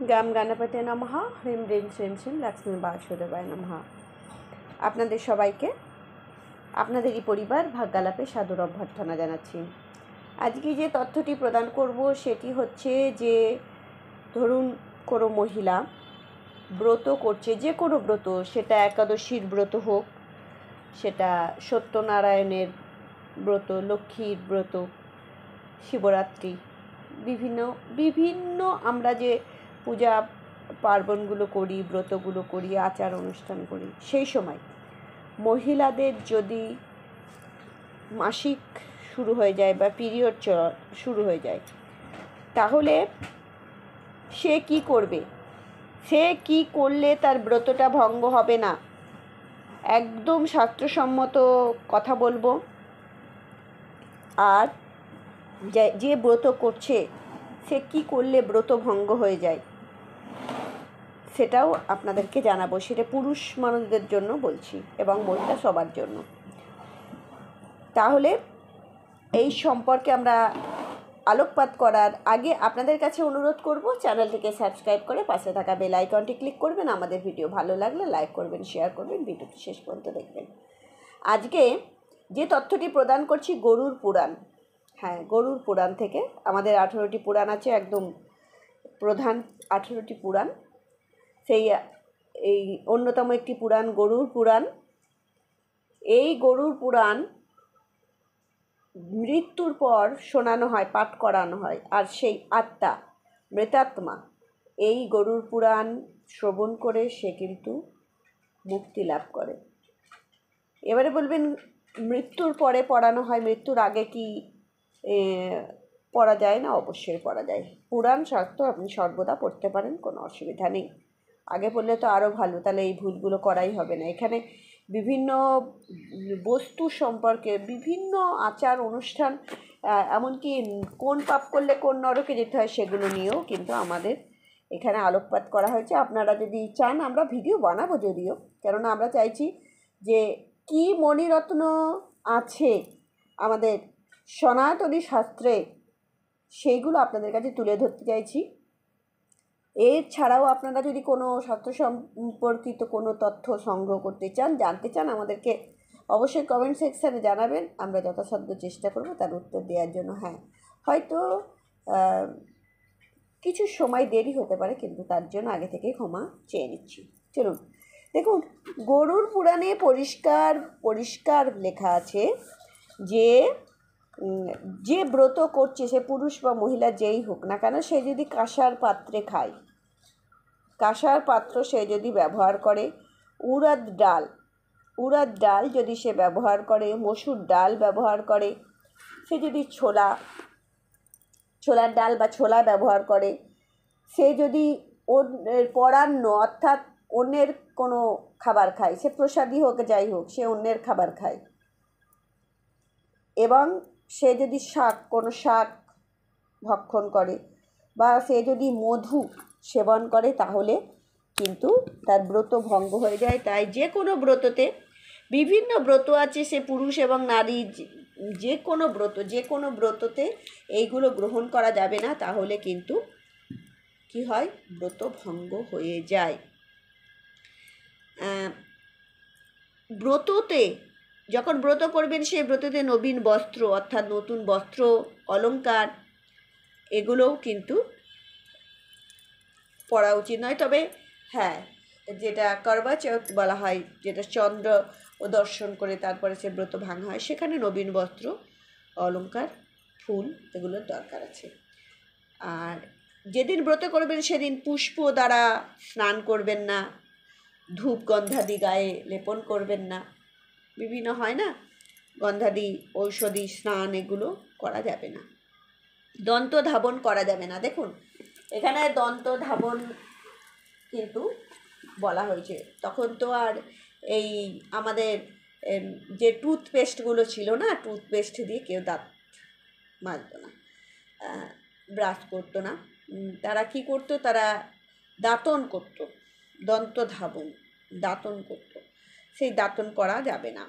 গাম গণপতে নমঃ। হ্রিম হ্রিম শ্রীম শ্রীম লক্ষ্মী বাসুদেবায় নমঃ। আপনাদের সবাইকে আপনাদেরই পরিবার ভাগ্যালাপে সাদর অভ্যর্থনা জানাচ্ছি। আজকে যে তথ্যটি প্রদান করব সেটি হচ্ছে যে ধরুন কোনো মহিলা ব্রত করছে, যে কোনো ব্রত, সেটা একাদশীর ব্রত হোক, সেটা সত্যনারায়ণের ব্রত, লক্ষ্মীর ব্রত, শিবরাত্রি, বিভিন্ন বিভিন্ন আমরা যে পূজা পার্বণগুলো করি, ব্রতগুলো করি, আচার অনুষ্ঠান করি, সেই সময় মহিলাদের যদি মাসিক শুরু হয়ে যায় বা পিরিয়ড শুরু হয়ে যায়, তাহলে সে কি করবে, সে কি করলে তার ব্রতটা ভঙ্গ হবে না, একদম শাস্ত্রসম্মত কথা বলবো। আর যে ব্রত করছে সে কি করলে ব্রত ভঙ্গ হয়ে যায় সেটাও আপনাদেরকে জানাবো। সেটা পুরুষ মানুষদের জন্য বলছি এবং মহিলা সবার জন্য। তাহলে এই সম্পর্কে আমরা আলোকপাত করার আগে আপনাদের কাছে অনুরোধ করব, চ্যানেলটিকে সাবস্ক্রাইব করে পাশে থাকা বেল আইকনটি ক্লিক করবেন। আমাদের ভিডিও ভালো লাগলে লাইক করবেন, শেয়ার করবেন, ভিডিওটি শেষ পর্যন্ত দেখবেন। আজকে যে তথ্যটি প্রদান করছি গরুর পুরাণ। হ্যাঁ, গরুর পুরাণ থেকে। আমাদের 18টি পুরাণ আছে, একদম প্রধান 18টি পুরাণ। এই অন্যতম একটি পুরাণ গরুর পুরাণ। এই গরুর পুরাণ মৃত্যুর পর শোনানো হয়, পাঠ করানো হয়, আর সেই আত্মা, মৃতাত্মা, এই গরুর পুরাণ শ্রবণ করে সে কিন্তু মুক্তি লাভ করে। এবারে বলবেন মৃত্যুর পরে পড়ানো হয়, মৃত্যুর আগে কি পড়া যায় না? অবশ্যই পড়া যায়। পুরাণ শাস্ত্র আপনি সর্বদা পড়তে পারেন, কোনো অসুবিধা নেই। আগে পড়লে তো আরও ভালো, তাহলে এই ভুলগুলো করাই হবে না। এখানে বিভিন্ন বস্তু সম্পর্কে, বিভিন্ন আচার অনুষ্ঠান, এমনকি কোন পাপ করলে কোন নরকে যেতে হয় সেগুলো নিয়েও কিন্তু আমাদের এখানে আলোকপাত করা হয়েছে। আপনারা যদি চান আমরা ভিডিও বানাবো যদিও, কেননা আমরা চাইছি যে কি মণিরত্ন আছে আমাদের সনাতনী শাস্ত্রে, সেইগুলো আপনাদের কাছে তুলে ধরতে চাইছি। এছাড়াও আপনারা যদি কোনো শাস্ত্র সম্পর্কিত কোনো তথ্য সংগ্রহ করতে চান, জানতে চান, আমাদেরকে অবশ্যই কমেন্ট সেকশানে জানাবেন। আমরা যথাসাধ্য চেষ্টা করব তার উত্তর দেওয়ার জন্য। হ্যাঁ, হয়তো কিছু সময় দেরি হতে পারে, কিন্তু তার জন্য আগে থেকেই ক্ষমা চেয়ে নিচ্ছি। চলুন দেখুন, গরুর পুরাণে পরিষ্কার লেখা আছে যে যে ব্রত করছে সে পুরুষ বা মহিলা যেই হোক না কেন, সে যদি কাঁসার পাত্রে খায়, কাঁসার পাত্র সে যদি ব্যবহার করে, উড়াদ ডাল যদি সে ব্যবহার করে, মসুর ডাল ব্যবহার করে, সে যদি ছোলার ডাল বা ছোলা ব্যবহার করে, সে যদি পরান্ন অর্থাৎ অন্যের কোনো খাবার খায়, সে প্রসাদী হোক যাই হোক, সে অন্যের খাবার খায়, এবং সে যদি কোনো শাক ভক্ষণ করে, বা সে যদি মধু সেবন করে, তাহলে কিন্তু তার ব্রত ভঙ্গ হয়ে যায়। তাই যে কোনো ব্রততে, বিভিন্ন ব্রত আছে, সে পুরুষ এবং নারী, যে কোনো ব্রততে এইগুলো গ্রহণ করা যাবে না, তাহলে কিন্তু কি হয়, ব্রত ভঙ্গ হয়ে যায়। ব্রততে যখন ব্রত করবেন, সেই ব্রততে নবীন বস্ত্র অর্থাৎ নতুন বস্ত্র, অলংকার, এগুলোও কিন্তু পরা উচিত নয়। তবে হ্যাঁ, যেটা করবা চৌথ বলা হয়, যেটা চন্দ্র ও দর্শন করে তারপরে সে ব্রত ভাঙা হয়, সেখানে নবীন বস্ত্র, অলংকার, ফুল, এগুলোর দরকার আছে। আর যেদিন ব্রত করবেন সেদিন পুষ্প দ্বারা স্নান করবেন না, ধূপ গন্ধাদি গায়ে লেপন করবেন না, বিভিন্ন হয় না গন্ধাদি, ঔষধি স্নান, এগুলো করা যাবে না। দন্ত ধাবন করা যাবে না। দেখুন এখানে দন্ত ধাবন কিন্তু বলা হয়েছে। তখন তো আর এই আমাদের যে টুথপেস্টগুলো ছিল না, টুথপেস্ট দিয়ে কেউ দাঁত মাজত না, ব্রাশ করতো না। তারা কি করতো, তারা দাঁতন করতো, দন্ত ধাবন, দাঁতন করতো। সেই দাঁতন করা যাবে না।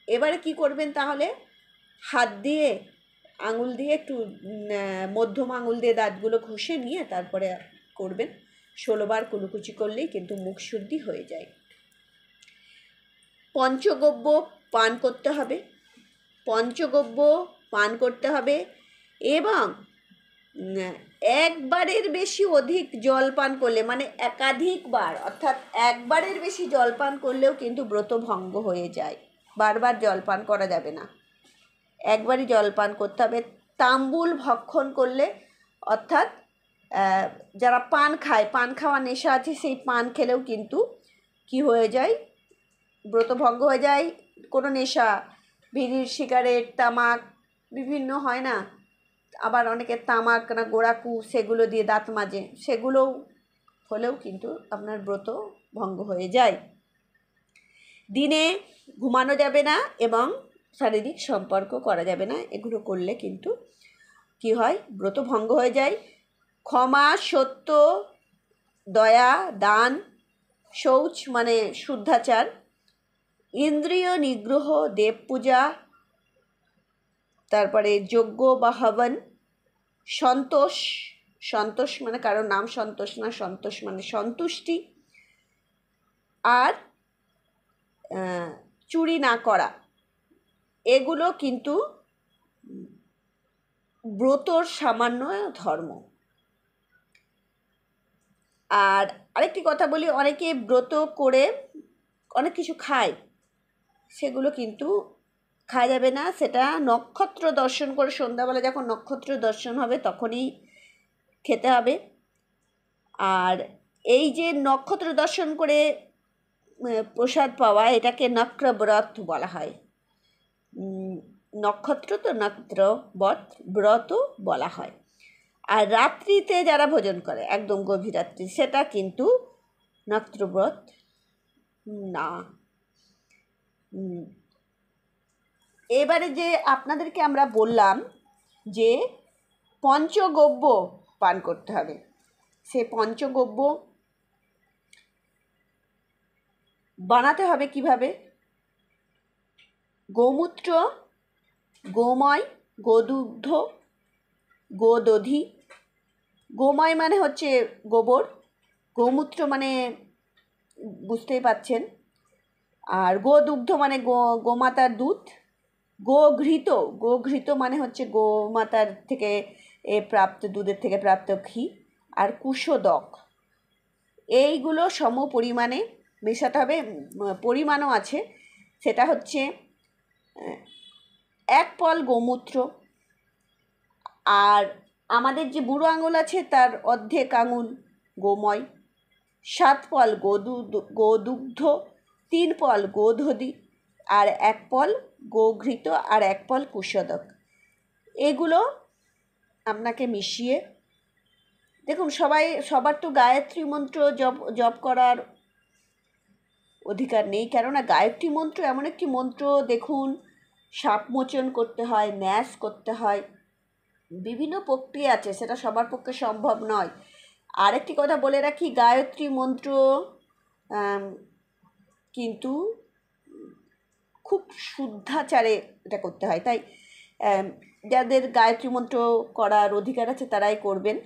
এবারে কি করবেন তাহলে, হাত দিয়ে, আঙুল দিয়ে একটু মধ্যম আঙুল দিয়ে দাঁতগুলো ঘষে নিয়ে তারপরে করবেন। 16 বার কুলুকুচি করলেই কিন্তু মুখ শুদ্ধি হয়ে যায়। পঞ্চগব্য পান করতে হবে, পঞ্চগব্য পান করতে হবে এবং একবারের বেশি অধিক জল পান করলে, মানে একাধিকবার, অর্থাৎ একবারের বেশি জল পান করলেও কিন্তু ব্রত ভঙ্গ হয়ে যায়। বারবার জল পান করা যাবে না, একবারই জল পান করতে হবে। তাম্বুল ভক্ষণ করলে, অর্থাৎ যারা পান খায়, পান খাওয়া নেশা আছে, সেই পান খেলেও কিন্তু কি হয়ে যায়, ব্রত ভঙ্গ হয়ে যায়। কোনো নেশা, বিড়ি, সিগারেট, তামাক বিভিন্ন হয় না, আবার অনেকে তামাক না গোড়াকু সেগুলো দিয়ে দাঁত মাজে, সেগুলোও হলেও কিন্তু আপনার ব্রত ভঙ্গ হয়ে যায়। দিনে ঘুমানো যাবে না এবং শারীরিক সম্পর্ক করা যাবে না, এগুলো করলে কিন্তু কি হয়, ব্রত ভঙ্গ হয়ে যায়। ক্ষমা, সত্য, দয়া, দান, শৌচ মানে শুদ্ধাচার, ইন্দ্রিয় নিগ্রহ, দেব পূজা, তারপরে যজ্ঞ বা হবন, সন্তোষ, সন্তোষ মানে কারোর নাম সন্তোষ না, সন্তোষ মানে সন্তুষ্টি, আর চুরি না করা, এগুলো কিন্তু ব্রতর সামান্য ধর্ম। আর আরেকটি কথা বলি, অনেকে ব্রত করে অনেক কিছু খায়, সেগুলো কিন্তু খাওয়া যাবে না। সেটা নক্ষত্র দর্শন করে, সন্ধ্যাবেলা যখন নক্ষত্র দর্শন হবে তখনই খেতে হবে। আর এই যে নক্ষত্র দর্শন করে প্রসাদ পাওয়া, এটাকে নক্রব্রত বলা হয়। নক্ষত্র তো ব্রত বলা হয়। আর রাত্রিতে যারা ভোজন করে একদম গভীর রাত্রি, সেটা কিন্তু নক্রব্রত না। এবারে যে আপনাদেরকে আমরা বললাম যে পঞ্চগব্য পান করতে হবে, সে পঞ্চগব্য বানাতে হবে কিভাবে? গোমূত্র, গোময়, গোদুগ্ধ, গোদধি। গোময় মানে হচ্ছে গোবর, গোমূত্র মানে বুঝতেই পাচ্ছেন, আর গোদুগ্ধ মানে গোমাতার দুধ, গোঘৃত মানে হচ্ছে গোমাতার থেকে প্রাপ্ত দুধের থেকে প্রাপ্ত ঘি, আর কুশোদক, এইগুলো সম পরিমাণে মেশাতে হবে। পরিমাণও আছে, সেটা হচ্ছে 1 পল গোমূত্র, আর আমাদের যে বুড়ো আঙুল আছে তার অর্ধেক আঙুল গোময়, 7 পল গোদুগ্ধ, 3 পল গোদধি, আর 1 পল গোঘৃত, আর 1 পল কুশোদক। এগুলো আপনাকে মিশিয়ে, দেখুন সবার তো গায়ত্রী মন্ত্র জপ করার অধিকার নেই, কেননা গায়ত্রী মন্ত্র এমন একটি মন্ত্র, দেখুন সাপ মোচন করতে হয়, ন্যাস করতে হয়, বিভিন্ন প্রক্রিয়া আছে, সেটা সবার পক্ষে সম্ভব নয়। আরেকটি কথা বলে রাখি, গায়ত্রী মন্ত্র কিন্তু খুব শুদ্ধাচারে এটা করতে হয়, তাই যাদের গায়ত্রী মন্ত্র করার অধিকার আছে তারাই করবেন।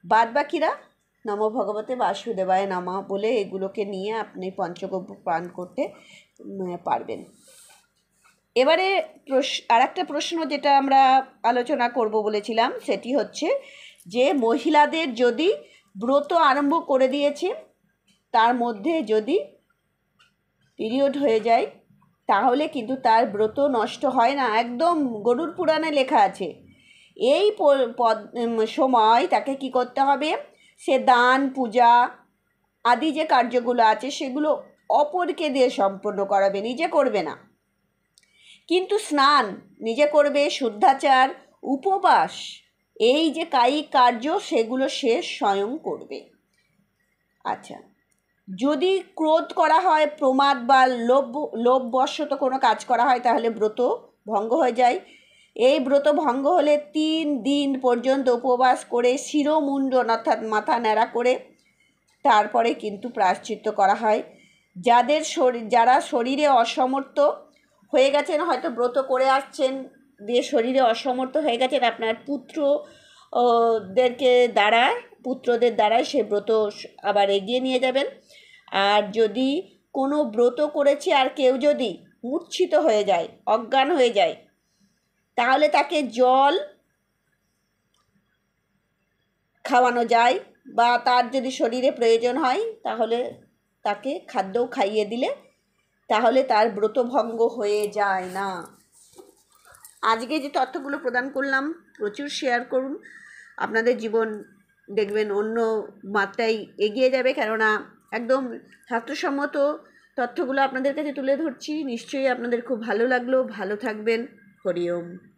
বাদবাকিরা নমো ভগবতে বাসুদেবায় নমঃ বলে এগুলোকে নিয়ে আপনি পঞ্চগব্য পান করতে পারবেন। এবারে আরেকটা প্রশ্ন যেটা আমরা আলোচনা করব বলেছিলাম, সেটি হচ্ছে যে মহিলাদের যদি ব্রত আরম্ভ করে দিয়েছে, তার মধ্যে যদি পিরিয়ড হয়ে যায়, তাহলে কিন্তু তার ব্রত নষ্ট হয় না, একদম গরুড় পুরাণে লেখা আছে। এই সময় তাকে কি করতে হবে, সে দান, পূজা আদি যে কার্যগুলো আছে সেগুলো অপরকে দিয়ে সম্পন্ন করাবে, নিজে করবে না। কিন্তু স্নান নিজে করবে, শুদ্ধাচার, উপবাস, এই যে কায়িক কার্য সেগুলো সে স্বয়ং করবে। আচ্ছা, যদি ক্রোধ করা হয়, প্রমাদ বা লোভবশত কোনো কাজ করা হয়, তাহলে ব্রত ভঙ্গ হয়ে যায়। এই ব্রত ভঙ্গ হলে 3 দিন পর্যন্ত উপবাস করে শিরোমুণ্ডন অর্থাৎ মাথা ন্যাড়া করে তারপরে কিন্তু প্রায়শ্চিত্ত করা হয়। যারা শরীরে অসমর্থ হয়ে গেছেন, হয়তো ব্রত করে আসছেন দিয়ে শরীরে অসমর্থ হয়ে গেছেন, আপনার পুত্রদেরকে দ্বারা পুত্রদের দ্বারাই সে ব্রত আবার এগিয়ে নিয়ে যাবেন। আর যদি কোনো ব্রত করেছে আর কেউ যদি মূর্ছিত হয়ে যায়, অজ্ঞান হয়ে যায়, তাহলে তাকে জল খাওয়ানো যায়, বা তার যদি শরীরে প্রয়োজন হয় তাহলে তাকে খাদ্যও খাইয়ে দিলে তাহলে তার ব্রতভঙ্গ হয়ে যায় না। আজকে যে তথ্যগুলো প্রদান করলাম প্রচুর শেয়ার করুন, আপনাদের জীবন দেখবেন অন্য মাত্রায় এগিয়ে যাবে, কেননা একদম শাস্ত্রসম্মত তথ্যগুলো আপনাদের কাছে তুলে ধরছি। নিশ্চয়ই আপনাদের খুব ভালো লাগলো। ভালো থাকবেন। হরি ওম।